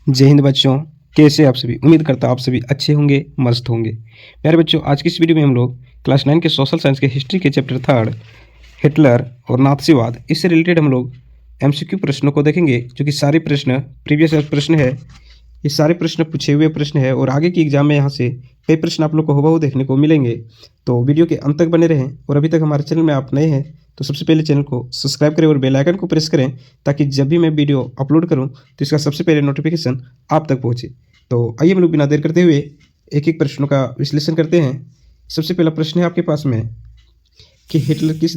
जय हिंद बच्चों, कैसे आप सभी। उम्मीद करता हूँ आप सभी अच्छे होंगे, मस्त होंगे। प्यारे बच्चों, आज की इस वीडियो में हम लोग क्लास 9 के सोशल साइंस के हिस्ट्री के चैप्टर 3 हिटलर और नाथसीवाद, इससे रिलेटेड हम लोग एमसीक्यू प्रश्नों को देखेंगे, जो कि सारे प्रश्न प्रीवियस प्रश्न है। ये सारे प्रश्न पूछे हुए प्रश्न है और आगे की एग्जाम में यहाँ से कई प्रश्न आप लोग को हुबहू देखने को मिलेंगे। तो वीडियो के अंत तक बने रहें और अभी तक हमारे चैनल में आप नए हैं तो सबसे पहले चैनल को सब्सक्राइब करें और बेल आइकन को प्रेस करें, ताकि जब भी मैं वीडियो अपलोड करूं तो इसका सबसे पहले नोटिफिकेशन आप तक पहुंचे। तो आइए हम लोग बिना देर करते हुए एक एक प्रश्नों का विश्लेषण करते हैं। सबसे पहला प्रश्न है आपके पास में कि हिटलर किस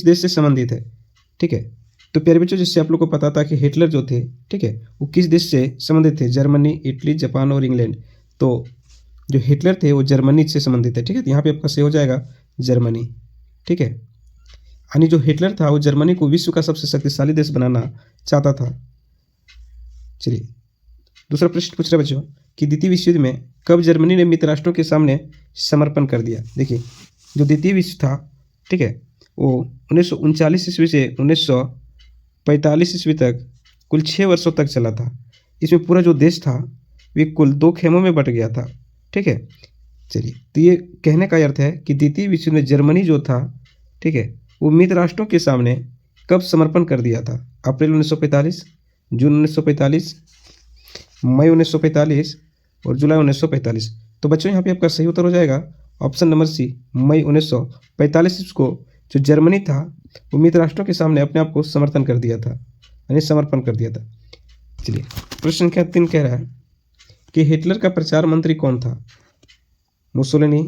देश से संबंधित है। ठीक है, तो प्यारे बच्चों, जिससे आप लोग को पता था कि हिटलर जो थे, ठीक है, वो किस देश से संबंधित थे। जर्मनी, इटली, जापान और इंग्लैंड। तो जो हिटलर थे वो जर्मनी से संबंधित है। ठीक है, तो यहाँ पे आपका सही हो जाएगा जर्मनी। ठीक है, यानी जो हिटलर था वो जर्मनी को विश्व का सबसे शक्तिशाली देश बनाना चाहता था। चलिए दूसरा प्रश्न पूछ रहे बच्चों कि द्वितीय विश्व युद्ध में कब जर्मनी ने मित्र राष्ट्रों के सामने समर्पण कर दिया। देखिए, जो द्वितीय विश्व था, ठीक है, वो 1939 ईस्वी से 1945 ईस्वी तक कुल 6 वर्षों तक चला था। इसमें पूरा जो देश था वे कुल 2 खेमों में बट गया था। ठीक है, चलिए, तो ये कहने का अर्थ है कि द्वितीय विश्व में जर्मनी जो था, ठीक है, वो मित्र राष्ट्रों के सामने कब समर्पण कर दिया था। अप्रैल 1945, जून 1945, मई 1945 और जुलाई 1945। तो बच्चों, यहाँ पे आपका सही उत्तर हो जाएगा ऑप्शन नंबर सी, मई 1945 को जो जर्मनी था वो मित्र राष्ट्रों के सामने अपने आप को समर्थन कर दिया था, यानी समर्पण कर दिया था। चलिए प्रश्न संख्या 3 कह रहा है कि हिटलर का प्रचार मंत्री कौन था। मुसोलिनी,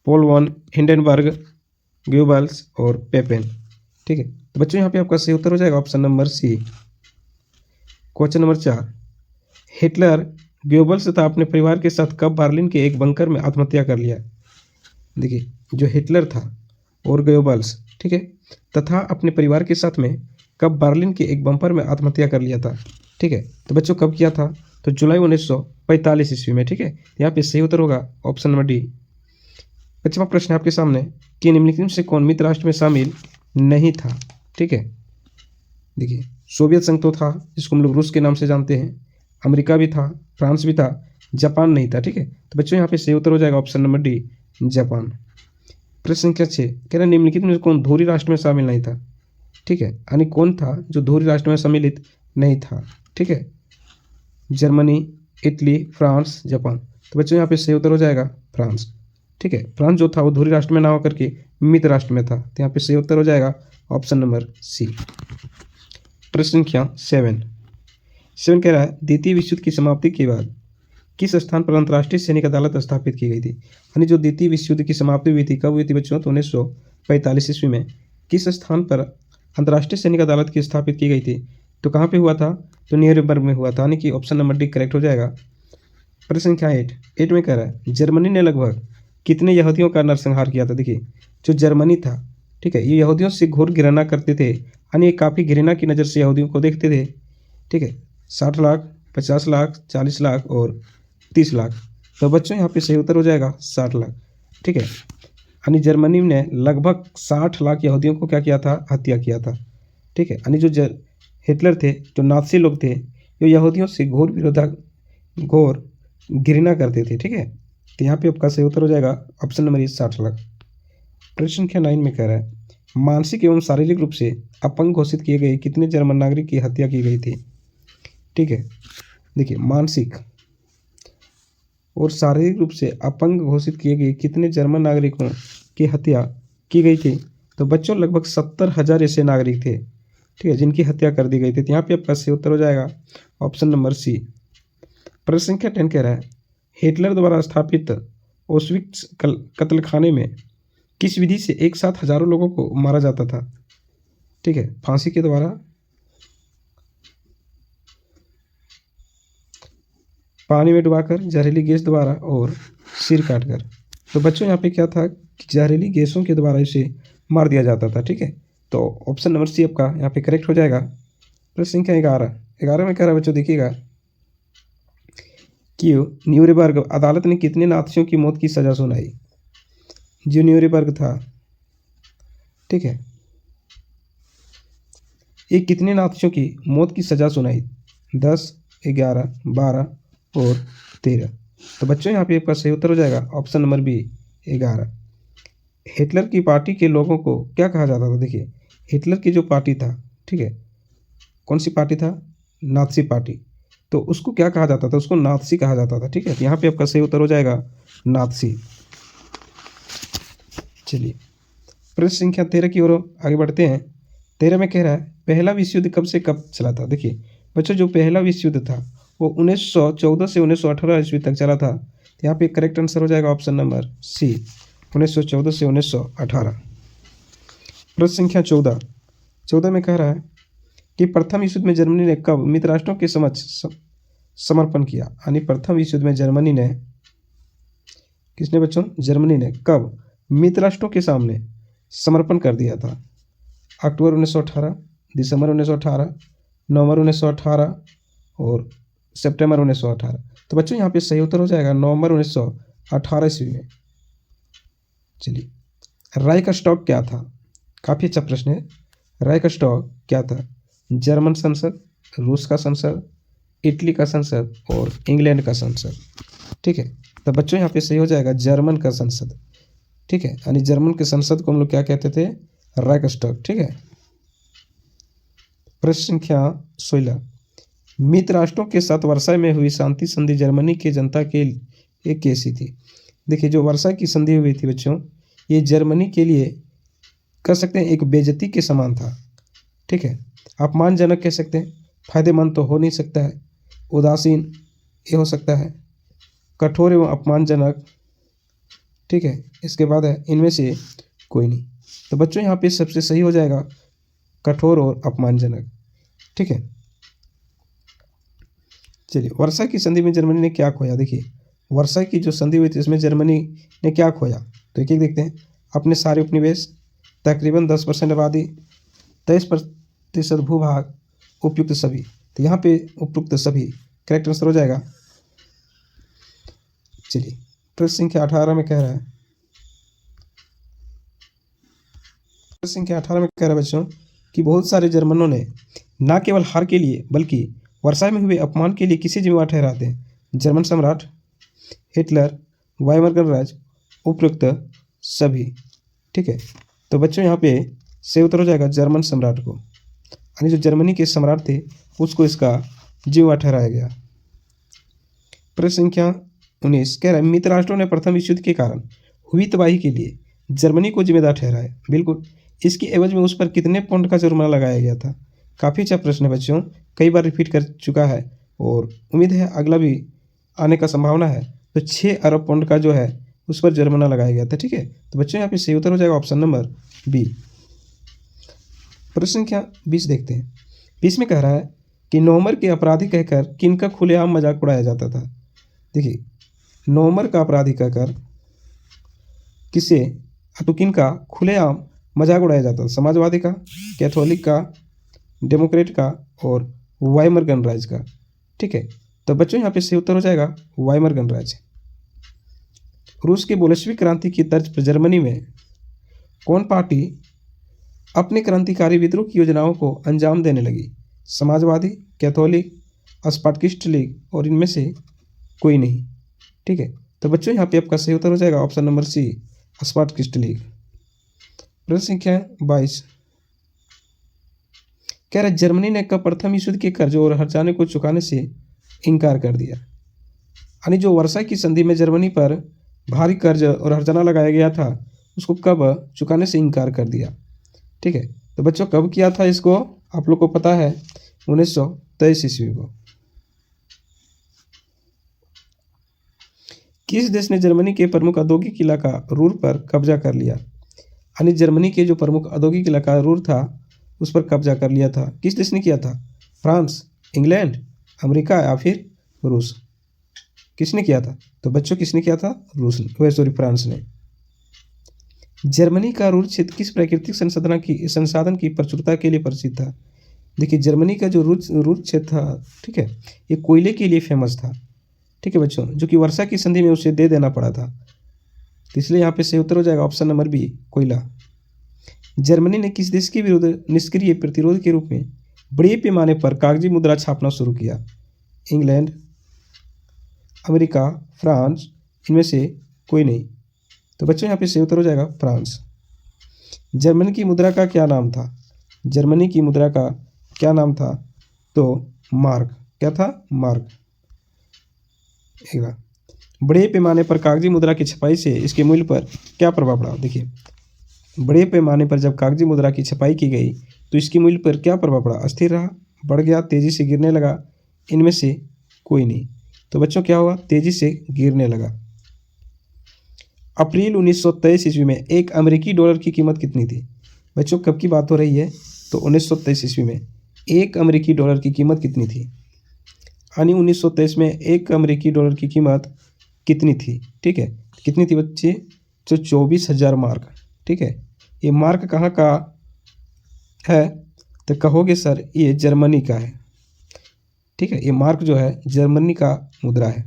पोल वॉन हिंडेनबर्ग, गोबल्स और पेपेन। ठीक है, तो बच्चों यहाँ पे आपका सही उत्तर हो जाएगा option number C. Question number 4, Hitler Goebbels तथा अपने परिवार के साथ कब बर्लिन के एक बंकर में आत्महत्या कर लिया। देखिए, जो हिटलर था और गोबल्स, ठीक है, तथा अपने परिवार के साथ में कब बर्लिन के एक बंकर में आत्महत्या कर लिया था। ठीक है, तो बच्चों कब किया था, तो जुलाई 1945 ईस्वी में। ठीक है, यहाँ पे सही उत्तर होगा ऑप्शन नंबर डी। 5वां प्रश्न है आपके सामने कि निम्नलिखित में से कौन मित्र राष्ट्र में शामिल नहीं था। ठीक है, देखिए, सोवियत संघ तो था, जिसको हम लोग रूस के नाम से जानते हैं, अमेरिका भी था, फ्रांस भी था, जापान नहीं था। ठीक है, तो बच्चों यहाँ पे सही उत्तर हो जाएगा ऑप्शन नंबर डी, जापान। प्रश्न संख्या 6 कह रहा है निम्नलिखित में कौन धुरी राष्ट्र में शामिल नहीं था। ठीक है, यानी कौन था जो धुरी राष्ट्र में सम्मिलित नहीं था। ठीक है, जर्मनी, इटली, फ्रांस, जापान। तो बच्चों यहाँ पे सही उत्तर हो जाएगा फ्रांस। ठीक है, फ्रांस जो था वो धुरी राष्ट्र में ना होकर के मित्र राष्ट्र में था, तो यहाँ पे सही उत्तर हो जाएगा ऑप्शन नंबर सी। प्रश्न संख्या 7 कह रहा है द्वितीय विश्व युद्ध की समाप्ति के बाद किस स्थान पर अंतर्राष्ट्रीय सैनिक अदालत स्थापित की गई थी। यानी जो द्वितीय विश्व युद्ध की समाप्ति हुई थी कब हुई थी बच्चों, तो 1945 ईस्वी में। किस स्थान पर अंतर्राष्ट्रीय सैनिक अदालत की स्थापित की गई थी, तो कहाँ पे हुआ था, तो न्यूरेमबर्ग में हुआ था, यानी कि ऑप्शन नंबर डी करेक्ट हो जाएगा। प्रश्न संख्या 8 में कह रहा है जर्मनी ने लगभग कितने यहूदियों का नरसंहार किया था। देखिए, जो जर्मनी था, ठीक है, ये यहूदियों से घोर घृणा करते थे, यानी काफ़ी घृणा की नज़र से यहूदियों को देखते थे। ठीक है, 60 लाख, 50 लाख, 40 लाख और 30 लाख। तो बच्चों यहाँ पे सही उत्तर हो जाएगा 60 लाख। ठीक है, यानी जर्मनी ने लगभग 60 लाख यहूदियों को क्या किया था, हत्या किया था। ठीक है, यानी जो हिटलर थे, जो नाथसी लोग थे, जो यहूदियों से घोर घृणा करते थे। ठीक है, तो यहाँ पे आपका सही उत्तर हो जाएगा ऑप्शन नंबर 60 लाख। प्रश्न संख्या 9 में कह रहा है मानसिक एवं शारीरिक रूप से अपंग घोषित किए गए कितने जर्मन नागरिक की हत्या की गई थी। ठीक है, देखिए, मानसिक और शारीरिक रूप से अपंग घोषित किए गए कितने जर्मन नागरिकों की हत्या की गई थी, तो बच्चों लगभग 70,000 ऐसे नागरिक थे, ठीक है, जिनकी हत्या कर दी गई थी। तो यहाँ पे आपका सही उत्तर हो जाएगा ऑप्शन नंबर सी। प्रश्न संख्या 10 कह रहा है हिटलर द्वारा स्थापित ऑश्विट्ज़ कत्लखाने में किस विधि से एक साथ हजारों लोगों को मारा जाता था। ठीक है, फांसी के द्वारा, पानी में डुबाकर, जहरीली गैस द्वारा और सिर काटकर। तो बच्चों यहाँ पे क्या था कि जहरीली गैसों के द्वारा इसे मार दिया जाता था। ठीक है, तो ऑप्शन नंबर सी आपका यहाँ पे करेक्ट हो जाएगा। प्रश्न संख्या 11 में कह रहा है बच्चों, देखिएगा कि न्यूरेमबर्ग अदालत ने कितने नाथियों की मौत की सजा सुनाई। जो न्यूरेमबर्ग था, ठीक है, ये कितने नाथियों की मौत की सज़ा सुनाई? 10, 11, 12 और 13। तो बच्चों यहाँ पे आपका सही उत्तर हो जाएगा ऑप्शन नंबर बी 11। हिटलर की पार्टी के लोगों को क्या कहा जाता था? देखिए, हिटलर की जो पार्टी था, ठीक है, कौन सी पार्टी था? Nazi party. तो उसको क्या कहा जाता था? उसको नाथसी कहा जाता था, ठीक है। तो यहाँ पे आपका सही उत्तर हो जाएगा नाथसी। चलिए, प्रश्न संख्या 13 की ओर आगे बढ़ते हैं। 13 में कह रहा है पहला विश्व युद्ध कब से कब चला था? देखिए बच्चों, जो पहला विश्व युद्ध था वो 1914 से 1918 ईस्वी तक चला था। तो यहाँ पे करेक्ट आंसर हो जाएगा ऑप्शन नंबर सी, 1914 से 1918। प्रश्न संख्या 14 में कह रहा है कि प्रथम विश्व युद्ध में जर्मनी ने कब मित्र राष्ट्रों के समक्ष समर्पण किया? यानी प्रथम विश्व युद्ध में जर्मनी ने, किसने बच्चों? जर्मनी ने कब मित्र राष्ट्रों के सामने समर्पण कर दिया था? अक्टूबर 1918, दिसंबर 1918, नवंबर 1918 और सितंबर 1918। तो बच्चों यहाँ पे सही उत्तर हो जाएगा नवंबर 1918 ईस्वी में। चलिए, राइक्सटैग क्या था? काफ़ी अच्छा प्रश्न है। राइक्सटैग क्या था? जर्मन संसद, रूस का संसद, इटली का संसद और इंग्लैंड का संसद, ठीक है। तो बच्चों यहाँ पे सही हो जाएगा जर्मन का संसद, ठीक है। यानी जर्मन के संसद को हम लोग क्या कहते थे? राइक्सटैग, ठीक है। प्रश्न संख्या 16, मित्र राष्ट्रों के साथ वर्साई में हुई शांति संधि जर्मनी की जनता के लिए कैसी थी? देखिए, जो वर्साई की संधि हुई थी बच्चों, ये जर्मनी के लिए कह सकते हैं एक बेइज्जती के समान था, ठीक है। अपमानजनक कह सकते हैं, फायदेमंद तो हो नहीं सकता है, उदासीन ये हो सकता है, कठोर एवं अपमानजनक, ठीक है। इसके बाद है इनमें से कोई नहीं। तो बच्चों यहाँ पे सबसे सही हो जाएगा कठोर और अपमानजनक, ठीक है। चलिए, वर्साई की संधि में जर्मनी ने क्या खोया? देखिए, वर्साई की जो संधि हुई थी इसमें जर्मनी ने क्या खोया? तो एक एक देखते हैं। अपने सारे उपनिवेश, तकरीबन 10% आबादी, 23% भूभाग, उपयुक्त सभी। तो यहाँ पे उपयुक्त सभी करेक्ट आंसर हो जाएगा। चलिए, प्रश्न संख्या 18 में कह रहा है, प्रश्न संख्या 18 में कह रहा है बच्चों कि बहुत सारे जर्मनों ने न केवल हार के लिए बल्कि वर्साई में हुए अपमान के लिए किसे जिम्मेवार ठहराते हैं? जर्मन सम्राट, हिटलर, वाइमर गणराज्य, उपयुक्त सभी, ठीक है। तो बच्चों यहाँ पे सही उत्तर हो जाएगा जर्मन सम्राट को, यानी जो जर्मनी के सम्राट थे उसको इसका जिम्मेवार ठहराया गया। प्रश्न संख्या 19 कह रहा है मित्र राष्ट्रों ने प्रथम विश्व युद्ध के कारण हुई तबाही के लिए जर्मनी को जिम्मेदार ठहराया। बिल्कुल, इसकी एवज में उस पर कितने पाउंड का जुर्माना लगाया गया था? काफ़ी अच्छा प्रश्न है बच्चों, कई बार रिपीट कर चुका है और उम्मीद है अगला भी आने का संभावना है। तो 6 अरब पाउंड का जो है उस पर जुर्माना लगाया गया था, ठीक है। तो बच्चों यहाँ पे सही उत्तर हो जाएगा ऑप्शन नंबर बी। प्रश्न संख्या 20 देखते हैं। 20 में कह रहा है कि नवंबर के अपराधी कहकर किनका खुलेआम मजाक उड़ाया जाता था? देखिए, नवंबर का अपराधी कहकर किसे, तो किनका खुलेआम मजाक उड़ाया जाता था? समाजवादी का, कैथोलिक का, डेमोक्रेट का और वाइमर गणराज्य का, ठीक है। तो बच्चों यहाँ पे सही उत्तर हो जाएगा वाइमर गणराज्य। रूस की बोल्शेविक क्रांति की तर्ज पर जर्मनी में कौन पार्टी अपने क्रांतिकारी विद्रोह की योजनाओं को अंजाम देने लगी? समाजवादी, कैथोलिक, स्पार्टकिस्ट लीग और इनमें से कोई नहीं, ठीक है। तो बच्चों यहाँ पे आपका सही उत्तर हो जाएगा ऑप्शन नंबर सी, स्पार्टकिस्ट लीग। प्रश्न संख्या 22 कह रहा है जर्मनी ने कब प्रथम विश्व युद्ध के कर्ज और हर्जाने को चुकाने से इनकार कर दिया? यानी जो वर्साई की संधि में जर्मनी पर भारी कर्ज और हर्जाना लगाया गया था उसको कब चुकाने से इनकार कर दिया, ठीक है। तो बच्चों कब किया था इसको? आप लोग को पता है 1923 ईस्वी को। किस देश ने जर्मनी के प्रमुख औद्योगिक इलाका रूर पर कब्जा कर लिया? यानी जर्मनी के जो प्रमुख औद्योगिक इलाका रूर था उस पर कब्जा कर लिया था। किस देश ने किया था? फ्रांस, इंग्लैंड, अमेरिका या फिर रूस? किसने किया था? तो बच्चों किसने किया था? रूस ने, सॉरी फ्रांस ने। जर्मनी का रूर क्षेत्र किस प्राकृतिक संसाधन की प्रचुरता के लिए प्रसिद्ध था? देखिए, जर्मनी का जो रूर क्षेत्र था, ठीक है, ये कोयले के लिए फेमस था, ठीक है बच्चों, जो कि वर्षा की संधि में उसे दे देना पड़ा था। तो इसलिए यहाँ पे सही उत्तर हो जाएगा ऑप्शन नंबर बी, कोयला। जर्मनी ने किस देश के विरुद्ध निष्क्रिय प्रतिरोध के रूप में बड़े पैमाने पर कागजी मुद्रा छापना शुरू किया? इंग्लैंड, अमेरिका, फ्रांस, इनमें से कोई नहीं। तो बच्चों यहाँ पे सही उत्तर हो जाएगा फ्रांस। जर्मनी की मुद्रा का क्या नाम था? जर्मनी की मुद्रा का क्या नाम था? तो मार्क। क्या था? मार्क। अगला, बड़े पैमाने पर कागजी मुद्रा की छपाई से इसके मूल्य पर क्या प्रभाव पड़ा? देखिए, बड़े पैमाने पर जब कागजी मुद्रा की छपाई की गई तो इसके मूल्य पर क्या प्रभाव पड़ा? अस्थिर रहा, बढ़ गया, तेजी से गिरने लगा, इनमें से कोई नहीं। तो बच्चों क्या हुआ? तेजी से गिरने लगा। अप्रैल 1923 ईस्वी में एक अमेरिकी डॉलर की कीमत कितनी थी? बच्चों कब की बात हो रही है? तो 1923 ईस्वी में एक अमेरिकी डॉलर की कीमत कितनी थी? यानी 1923 में एक अमेरिकी डॉलर की कीमत कितनी थी? ठीक है, कितनी थी बच्चे? जो 24,000 मार्क। ठीक है, ये मार्क कहाँ का है? तो कहोगे सर ये जर्मनी का है। ठीक है, ये मार्क जो है जर्मनी का मुद्रा है।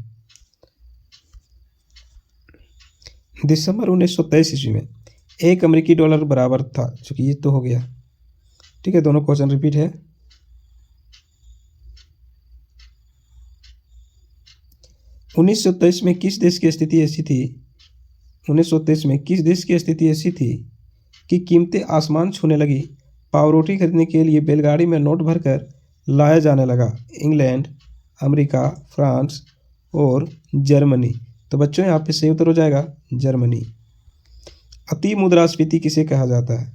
दिसंबर 1923 ईस्वी में एक अमेरिकी डॉलर बराबर था, चूंकि ये तो हो गया। ठीक है, दोनों क्वेश्चन रिपीट है। 1923 में किस देश की स्थिति ऐसी थी? 1923 में किस देश की स्थिति ऐसी थी कि कीमतें आसमान छूने लगी? पाव रोटी खरीदने के लिए बैलगाड़ी में नोट भरकर लाया जाने लगा। इंग्लैंड, अमेरिका, फ्रांस और जर्मनी। तो बच्चों यहाँ पे सही उत्तर हो जाएगा जर्मनी। अति मुद्रास्फीति किसे कहा जाता है?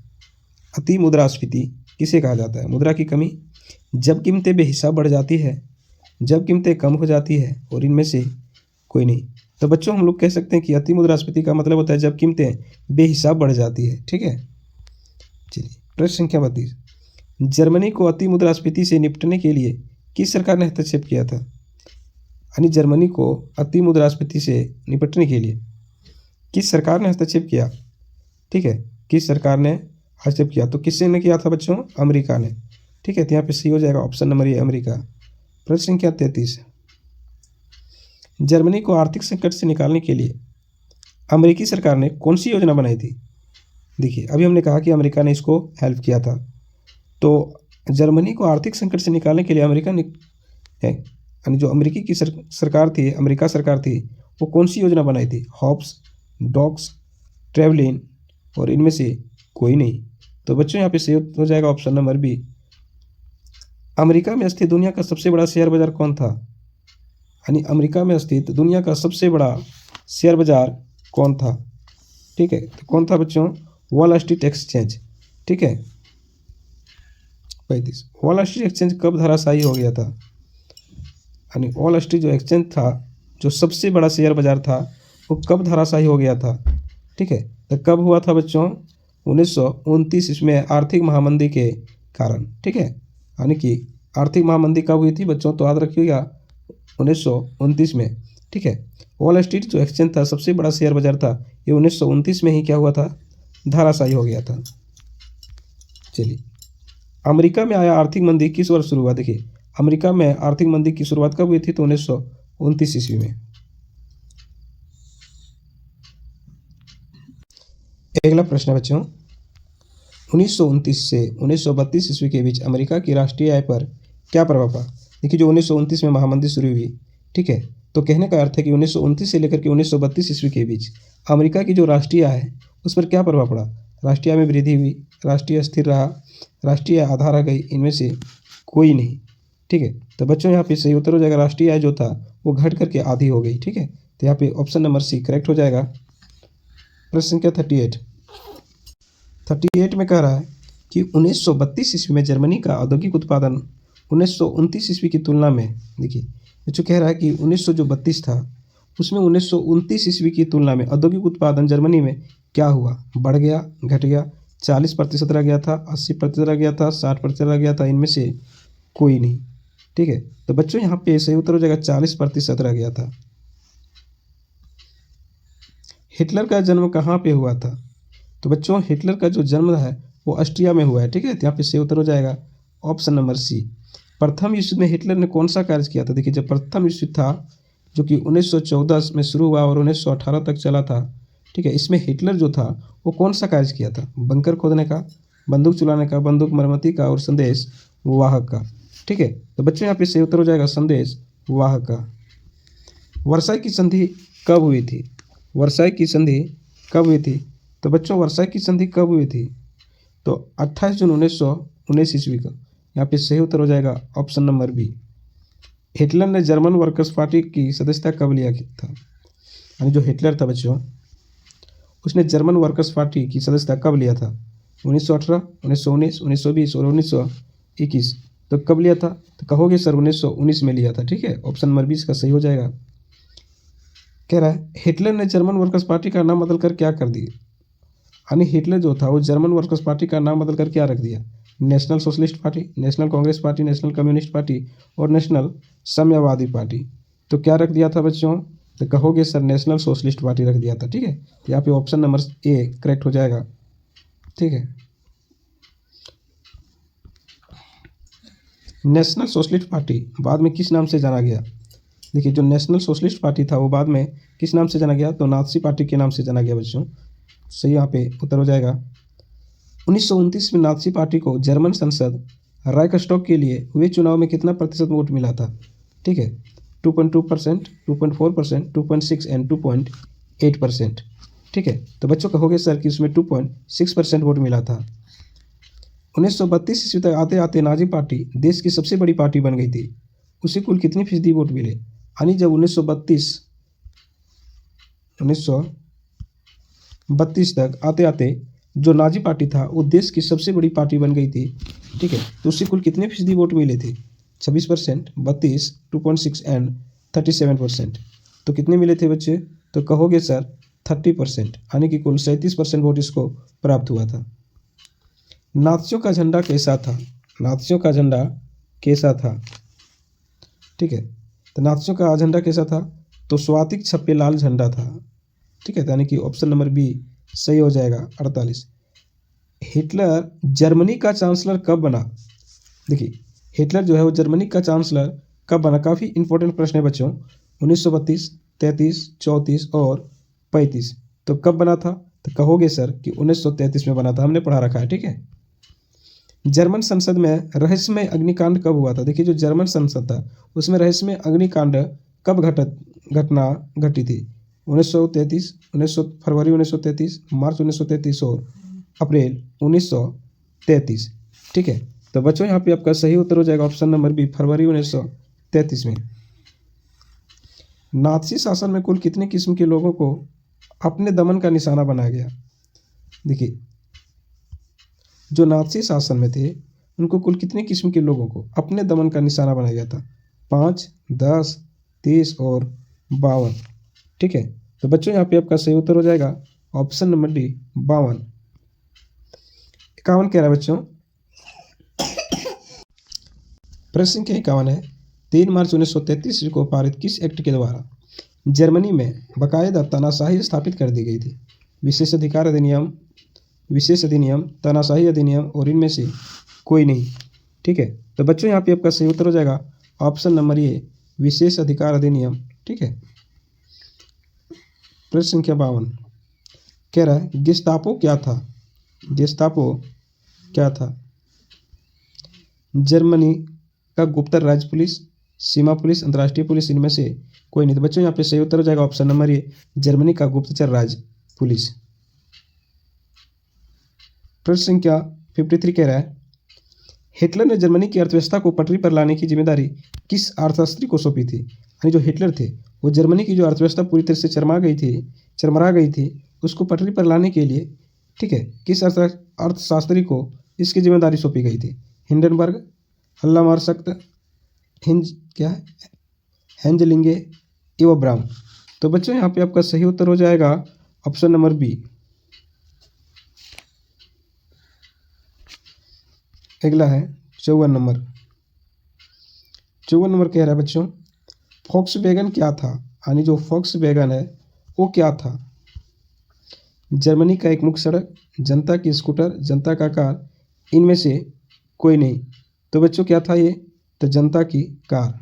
अति मुद्रास्फीति किसे कहा जाता है? मुद्रा की कमी, जब कीमतें बेहिसाब बढ़ जाती है, जब कीमतें कम हो जाती है, और इनमें से कोई नहीं। तो बच्चों हम लोग कह सकते हैं कि अति मुद्रास्फीति का मतलब होता है जब कीमतें बेहिसाब बढ़ जाती है। ठीक है, चलिए प्रश्न संख्या 32, जर्मनी को अति मुद्रास्फीति से निपटने के लिए किस सरकार ने हस्तक्षेप किया था? यानी जर्मनी को अति मुद्रास्फीति से निपटने के लिए किस सरकार ने हस्तक्षेप किया? ठीक है, किस सरकार ने हस्तक्षेप किया? तो किसने ने किया था बच्चों? अमेरिका ने। ठीक है, तो यहाँ पे सही हो जाएगा ऑप्शन नंबर ए, अमेरिका। प्रश्न संख्या 33, जर्मनी को आर्थिक संकट से निकालने के लिए अमेरिकी सरकार ने कौन सी योजना बनाई थी? देखिए, अभी हमने कहा कि अमेरिका ने इसको हेल्प किया था, तो जर्मनी को आर्थिक संकट से निकालने के लिए अमेरिका ने यानी जो अमेरिकी की सरकार थी, अमेरिका सरकार थी, वो कौन सी योजना बनाई थी? हॉब्स, डॉक्स, ट्रेवलिन, और इनमें से कोई नहीं। तो बच्चों यहाँ पे सही हो जाएगा ऑप्शन नंबर बी। अमेरिका में स्थित दुनिया का सबसे बड़ा शेयर बाजार कौन था? यानी अमेरिका में स्थित दुनिया का सबसे बड़ा शेयर बाजार कौन था? ठीक है, तो कौन था बच्चों? Wall street exchange. ठीक है, 35, वॉल स्ट्रीट एक्सचेंज कब धराशायी हो गया था? यानी वॉल स्ट्रीट जो एक्सचेंज था, जो सबसे बड़ा शेयर बाजार था, वो कब धराशायी हो गया था? ठीक है, तो कब हुआ था बच्चों? 1929 इसमें आर्थिक महामंदी के कारण। ठीक है, यानी कि आर्थिक महामंदी कब हुई थी बच्चों? तो याद रखिएगा 1929 में। ठीक है, वॉल स्ट्रीट जो एक्सचेंज था, सबसे बड़ा शेयर बाजार था, ये 1929 में ही क्या हुआ था? धराशायी हो गया था। चलिए, अमेरिका में आया आर्थिक मंदी किस वर्ष शुरू हुआ? देखिए, अमेरिका में आर्थिक मंदी की शुरुआत कब हुई थी? तो 1929 ईस्वी में। अगला प्रश्न है बच्चों, 1929 से 1932 ईस्वी के बीच अमेरिका की राष्ट्रीय आय पर क्या प्रभाव पड़ा? देखिए, जो 1929 में महामंदी शुरू हुई, ठीक है, तो कहने का अर्थ है कि 1929 से लेकर के 1932 ईस्वी के बीच अमेरिका की जो राष्ट्रीय आय है उस पर क्या प्रभाव पड़ा? राष्ट्रीय आय में वृद्धि हुई, राष्ट्रीय स्थिर रहा, राष्ट्रीय आय आधा रह गई, इनमें से कोई नहीं। ठीक है, तो बच्चों यहाँ पे सही उत्तर हो जाएगा राष्ट्रीय आय जो था वो घट करके आधी हो गई। ठीक है, तो यहाँ पे ऑप्शन नंबर सी करेक्ट हो जाएगा। प्रश्न संख्या 38 में कह रहा है कि 1932 ईस्वी में जर्मनी का औद्योगिक उत्पादन 1929 ईस्वी की तुलना में, देखिए जो कह रहा है कि 1932 था उसमें 1929 ईस्वी की तुलना में औद्योगिक उत्पादन जर्मनी में क्या हुआ? बढ़ गया, घट गया, 40% रह गया था, 80% रह गया था, 60% रह गया था, इनमें से कोई नहीं। ठीक है, तो बच्चों यहाँ पे सही उत्तर हो जाएगा 40% रह गया था। हिटलर का जन्म कहाँ पे हुआ था? तो बच्चों हिटलर का जो जन्म है वो ऑस्ट्रिया में हुआ है। ठीक है, तो यहाँ पे सही उत्तर हो जाएगा ऑप्शन नंबर सी। प्रथम विश्व में हिटलर ने कौन सा कार्य किया था? देखिए, जब प्रथम विश्व था जो कि 1914 में शुरू हुआ और 1918 तक चला था, ठीक है, इसमें हिटलर जो था वो कौन सा कार्य किया था? बंकर खोदने का, बंदूक चलाने का, बंदूक मरम्मती का और संदेश वाहक का। ठीक है, तो बच्चों यहाँ पे सही उत्तर हो जाएगा संदेश वाहक का। वर्साई की संधि कब हुई थी? वर्साई की संधि कब हुई थी? तो बच्चों वर्साई की संधि कब हुई थी? तो 28 जून 1919 ईस्वी का। यहाँ पे सही उत्तर हो जाएगा ऑप्शन नंबर बी। हिटलर ने जर्मन वर्कर्स पार्टी की सदस्यता कब लिया था? यानी जो हिटलर था बच्चों, उसने जर्मन वर्कर्स पार्टी की सदस्यता कब लिया था? 1918, 1919, 1920 और 1921। तो कब लिया था? तो कहोगे सर 1919 में लिया था। ठीक है, ऑप्शन नंबर 20 का सही हो जाएगा। कह रहा है हिटलर ने जर्मन वर्कर्स पार्टी का नाम बदलकर क्या कर दिया? यानी हिटलर जो था वो जर्मन वर्कर्स पार्टी का नाम बदलकर क्या रख दिया? National socialist party, national Congress party, national communist party और नेशनल साम्यवादी पार्टी। तो क्या रख दिया था बच्चों? तो कहोगे सर नेशनल सोशलिस्ट पार्टी रख दिया था। ठीक है, यहाँ पे ऑप्शन नंबर ए करेक्ट हो जाएगा। ठीक है, नेशनल सोशलिस्ट पार्टी बाद में किस नाम से जाना गया? देखिए, जो नेशनल सोशलिस्ट पार्टी था वो बाद में किस नाम से जाना गया? तो नाजी पार्टी के नाम से जाना गया बच्चों। सही यहाँ पे उत्तर हो जाएगा। 1929 में नाजी पार्टी को जर्मन संसद राइक्सटॉग के लिए हुए चुनाव में कितना प्रतिशत वोट मिला था? ठीक है, 2.2%, 2.4%, 2.6 एंड 2.8%। ठीक है, तो बच्चों कहोगे सर कि उसमें 2.6% वोट मिला था। 1932 ईस्वी तक आते आते नाजी पार्टी देश की सबसे बड़ी पार्टी बन गई थी। उसे कुल कितनी फीसदी वोट मिले? यानी जब 1932 तक आते आते जो नाजी पार्टी था वो देश की सबसे बड़ी पार्टी बन गई थी। ठीक है, तो उससे कुल कितने फीसदी वोट मिले थे? 26%, 32, 2.6 एंड 37%। तो कितने मिले थे बच्चे? तो कहोगे सर 30%, यानी कि कुल 37% वोट इसको प्राप्त हुआ था। नाजियों का झंडा कैसा था? नाजियों का झंडा कैसा था? ठीक है, तो नाजियों का झंडा कैसा था? तो स्वातिक छप्पे लाल झंडा था। ठीक है, यानी कि ऑप्शन नंबर बी सही हो जाएगा 48। हिटलर जर्मनी का चांसलर कब बना? देखिए, हिटलर जो है वो जर्मनी का चांसलर कब बना? काफ़ी इंपॉर्टेंट प्रश्न है बच्चों। 1932, 33, 34 और 35। तो कब बना था? तो कहोगे सर कि 1933 में बना था, हमने पढ़ा रखा है। ठीक है, जर्मन संसद में रहस्यमय अग्निकांड कब हुआ था? देखिए, जो जर्मन संसद था उसमें रहस्यमय अग्निकांड कब घटना घटी थी? 1933, 1900 फरवरी 1933, मार्च 1933 और अप्रैल 1933। ठीक है, तो बच्चों यहाँ पे आपका सही उत्तर हो जाएगा ऑप्शन नंबर बी, फरवरी 1933 में। नाजी शासन में कुल कितने किस्म के लोगों को अपने दमन का निशाना बनाया गया? देखिए, जो नाजी शासन में थे उनको कुल कितने किस्म के लोगों को अपने दमन का निशाना बनाया गया था? 5, 10, 30 और 52। ठीक है, तो बच्चों यहाँ पे आपका सही उत्तर हो जाएगा ऑप्शन नंबर डी, 52। 51 कह रहा है बच्चों, प्रश्न संख्या 51 है। 3 मार्च 1933 को पारित किस एक्ट के द्वारा जर्मनी में बाकायदा तानाशाही स्थापित कर दी गई थी? विशेष अधिकार अधिनियम, विशेष अधिनियम, तानाशाही अधिनियम और इनमें से कोई नहीं। ठीक है, तो बच्चों यहाँ पे आपका सही उत्तर हो जाएगा ऑप्शन नंबर ए, विशेष अधिकार अधिनियम। ठीक है, प्रश्न संख्या 52 कह रहा है गेस्टापो क्या था? गेस्टापो क्या था? जर्मनी का गुप्तचर राज्य पुलिस, सीमा पुलिस, अंतर्राष्ट्रीय पुलिस, इनमें से कोई नहीं। तो बच्चों यहाँ पे सही उत्तर हो जाएगा ऑप्शन नंबर ए, जर्मनी का गुप्तचर राज्य पुलिस। प्रश्न संख्या 53 कह रहा है हिटलर ने जर्मनी की अर्थव्यवस्था को पटरी पर लाने की जिम्मेदारी किस अर्थशास्त्री को सौंपी थी? यानी जो हिटलर थे वो जर्मनी की जो अर्थव्यवस्था पूरी तरह से चरमरा गई थी उसको पटरी पर लाने के लिए, ठीक है, किस अर्थशास्त्री को इसकी जिम्मेदारी सौंपी गई थी? हिंडनबर्ग, हल्ला मार्सक्त, हेंजलिंगे, इवोब्राम। तो बच्चों यहाँ पे आपका सही उत्तर हो जाएगा ऑप्शन नंबर बी। अगला है 54 नंबर। 54 नंबर कह रहा है बच्चों फॉक्सवैगन क्या था? यानी जो फॉक्सवैगन है वो क्या था? जर्मनी का एक मुख्य सड़क, जनता की स्कूटर, जनता का कार, इनमें से कोई नहीं। तो बच्चों क्या था ये? तो जनता की कार।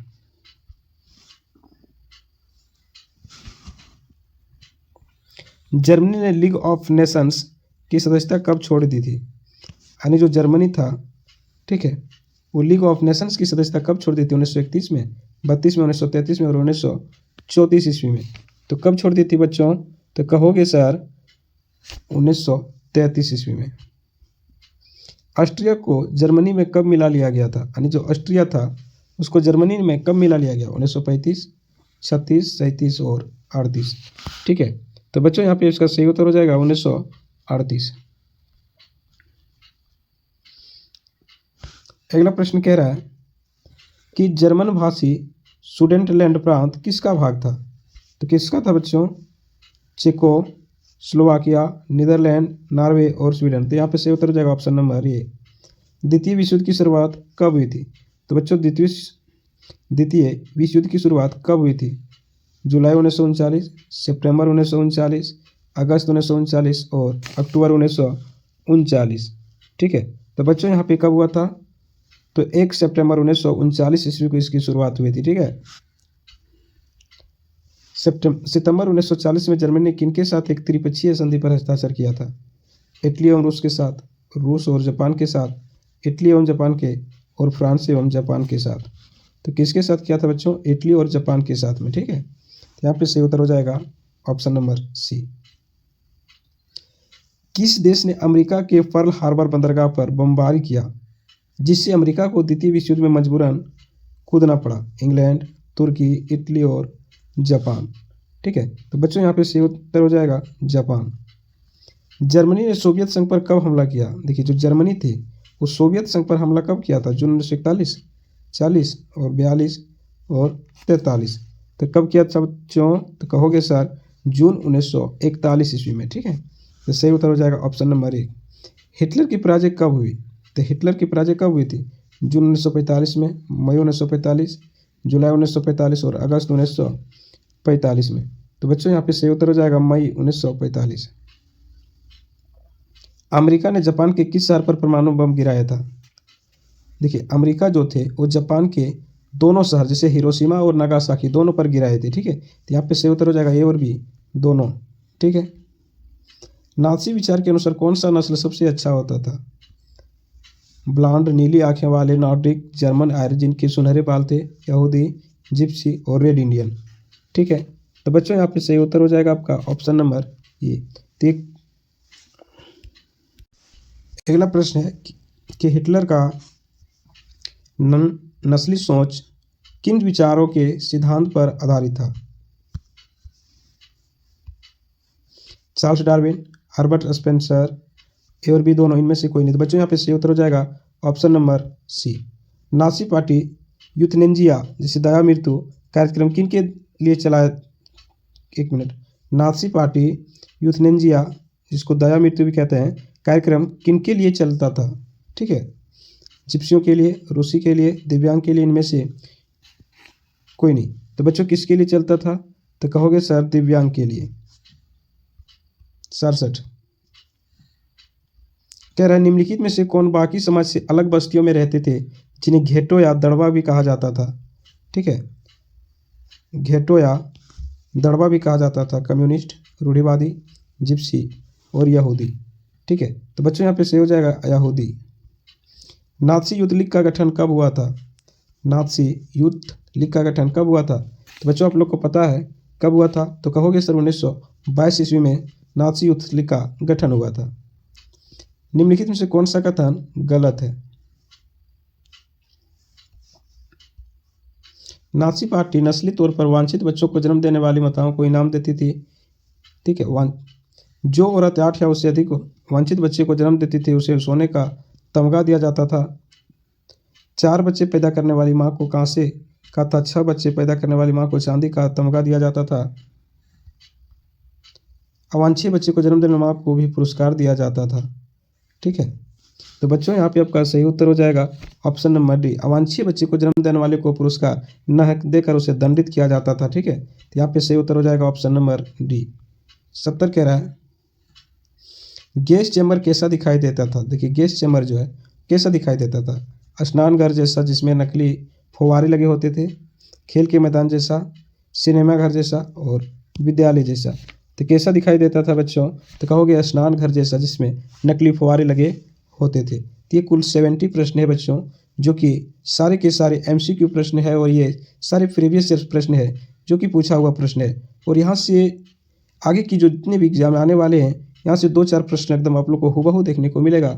जर्मनी ने लीग ऑफ नेशंस की सदस्यता कब छोड़ दी थी? यानी जो जर्मनी था, ठीक है, वो लीग ऑफ नेशंस की सदस्यता कब छोड़ दी थी? 1931 में, 32 में, 1933 में और 1934 ईस्वी में। तो कब छोड़ दी थी बच्चों? तो कहोगे सर 1933 ईस्वी में। ऑस्ट्रिया को जर्मनी में कब मिला लिया गया था? यानी जो ऑस्ट्रिया था उसको जर्मनी में कब मिला लिया गया? 1935, 36, 37 और 38। ठीक है, तो बच्चों यहाँ पे इसका सही उत्तर हो जाएगा 1938। अगला प्रश्न कह रहा है कि जर्मन भाषी सुडेंटलैंड प्रांत किसका भाग था? तो किसका था बच्चों? चेको, स्लोवाकिया, नीदरलैंड, नॉर्वे और स्वीडन। तो यहाँ पे सही उत्तर हो जाएगा ऑप्शन नंबर ए। द्वितीय विश्व युद्ध की शुरुआत कब हुई थी? तो बच्चों द्वितीय विश्व युद्ध की शुरुआत कब हुई थी? जुलाई 1939, सितंबर 1939, अगस्त 1939 और अक्टूबर 1939। ठीक है, तो बच्चों यहाँ पे कब हुआ था? तो 1 सितंबर 1939 ईस्वी को इसकी शुरुआत हुई थी। ठीक है, सितंबर 1940 में जर्मनी ने किनके साथ एक त्रिपक्षीय संधि पर हस्ताक्षर किया था? इटली एवं रूस के साथ, रूस और जापान के साथ, इटली एवं जापान के और फ्रांस एवं जापान के साथ। तो किसके साथ किया था बच्चों? इटली और जापान के साथ में। ठीक है, तो यहाँ पे सही उत्तर हो जाएगा ऑप्शन नंबर सी। किस देश ने अमेरिका के पर्ल हार्बर बंदरगाह पर बमबारी किया जिससे अमेरिका को द्वितीय विश्व युद्ध में मजबूरन कूदना पड़ा? इंग्लैंड, तुर्की, इटली और जापान। ठीक है, तो बच्चों यहाँ पे सही उत्तर हो जाएगा जापान। जर्मनी ने सोवियत संघ पर कब हमला किया? देखिए, जो जर्मनी थी वो सोवियत संघ पर हमला कब किया था? जून 1941, 40 और 42 और 43। तो कब किया था बच्चों? तो कहोगे सर जून 1941 ईस्वी में। ठीक है, तो सही उत्तर हो जाएगा ऑप्शन नंबर ए। हिटलर की पराजय कब हुई? तो हिटलर की पराजय कब हुई थी? जून 1945 में, मई 1945, जुलाई 1945 और अगस्त 1945 में। तो बच्चों यहाँ पे सही उत्तर हो जाएगा मई 1945। अमेरिका ने जापान के किस शहर पर परमाणु बम गिराया था? देखिए, अमेरिका जो थे वो जापान के दोनों शहर जैसे हिरोशिमा और नागासाकी दोनों पर गिराए थे। ठीक है, तो यहाँ पे सही उत्तर हो जाएगा ए और बी दोनों। ठीक है, नाजी विचार के अनुसार कौन सा नस्ल सबसे अच्छा होता था? ब्लॉन्ड, नीली आंखें वाले, नॉर्डिक, जर्मन, आयरिश जिनके सुनहरे बाल थे, यहूदी, जिप्सी और रेड इंडियन। ठीक है, तो बच्चों यहाँ पे सही उत्तर हो जाएगा आपका ऑप्शन नंबर ए। तो अगला प्रश्न है कि हिटलर का नस्ली सोच किन विचारों के सिद्धांत पर आधारित था? चार्ल्स डार्विन, हर्बर्ट स्पेंसर, ए और बी दोनों, इनमें से कोई नहीं। तो बच्चों यहाँ पे सही उत्तर हो जाएगा option number C. Nazi party euthanasia जिसे दया मृत्यु कार्यक्रम किन के लिए चलाया? एक मिनट, नाजी पार्टी यूथनेंजिया जिसको दया मृत्यु भी कहते हैं कार्यक्रम किन के लिए चलता था? ठीक है, जिप्सियों के लिए, रूसी के लिए, दिव्यांग के लिए, इनमें से कोई नहीं। तो बच्चों किसके लिए चलता था? तो कहोगे सर दिव्यांग के लिए। 67 कह रहा है निम्नलिखित में से कौन बाकी समाज से अलग बस्तियों में रहते थे जिन्हें घेटो या दड़बा भी कहा जाता था? ठीक है, घेटो या दड़बा भी कहा जाता था। कम्युनिस्ट, रूढ़िवादी, जिप्सी और यहूदी। ठीक है, तो बच्चों यहाँ पे सही हो जाएगा यहूदी। नाजी यूथ लीग का गठन कब हुआ था? नाजी यूथ लीग का गठन कब हुआ था? तो बच्चों आप लोग को पता है कब हुआ था? तो कहोगे सर 1922 ईस्वी में नाजी यूथ लीग का गठन हुआ था। निम्नलिखित में से कौन सा कथन गलत है? नाजी पार्टी नस्ली तौर पर वांछित बच्चों को जन्म देने वाली माताओं को इनाम देती थी। ठीक है, जो औरत 8 या उससे अधिक वांछित बच्चे को जन्म देती थी उसे सोने का तमगा दिया जाता था। 4 बच्चे पैदा करने वाली माँ को कांसे का था, 6 बच्चे पैदा करने वाली माँ को चांदी का तमगा दिया जाता था। अवांछित बच्चे को जन्म देने वाली माँ को भी पुरस्कार दिया जाता था। ठीक है, तो बच्चों यहाँ पे आपका सही उत्तर हो जाएगा ऑप्शन नंबर डी। अवांछित बच्चे को जन्म देने वाले को पुरस्कार न देकर उसे दंडित किया जाता था। ठीक है, तो यहाँ पे सही उत्तर हो जाएगा ऑप्शन नंबर डी। 70 कह रहा है गैस चैम्बर कैसा दिखाई देता था? देखिए, गैस चैम्बर जो है कैसा दिखाई देता था? स्नानघर जैसा जिसमें नकली फुवारे लगे होते थे, खेल के मैदान जैसा, सिनेमा घर जैसा और विद्यालय जैसा। तो कैसा दिखाई देता था बच्चों? तो कहोगे स्नान घर जैसा जिसमें नकली फुवारे लगे होते थे। तो ये कुल 70 प्रश्न है बच्चों जो कि सारे के सारे MCQ प्रश्न है और ये सारे प्रीवियस ईयर प्रश्न है जो कि पूछा हुआ प्रश्न है। और यहाँ से आगे की जो जितने भी एग्जाम आने वाले हैं, यहाँ से 2-4 प्रश्न एकदम आप लोग को हूबहू देखने को मिलेगा।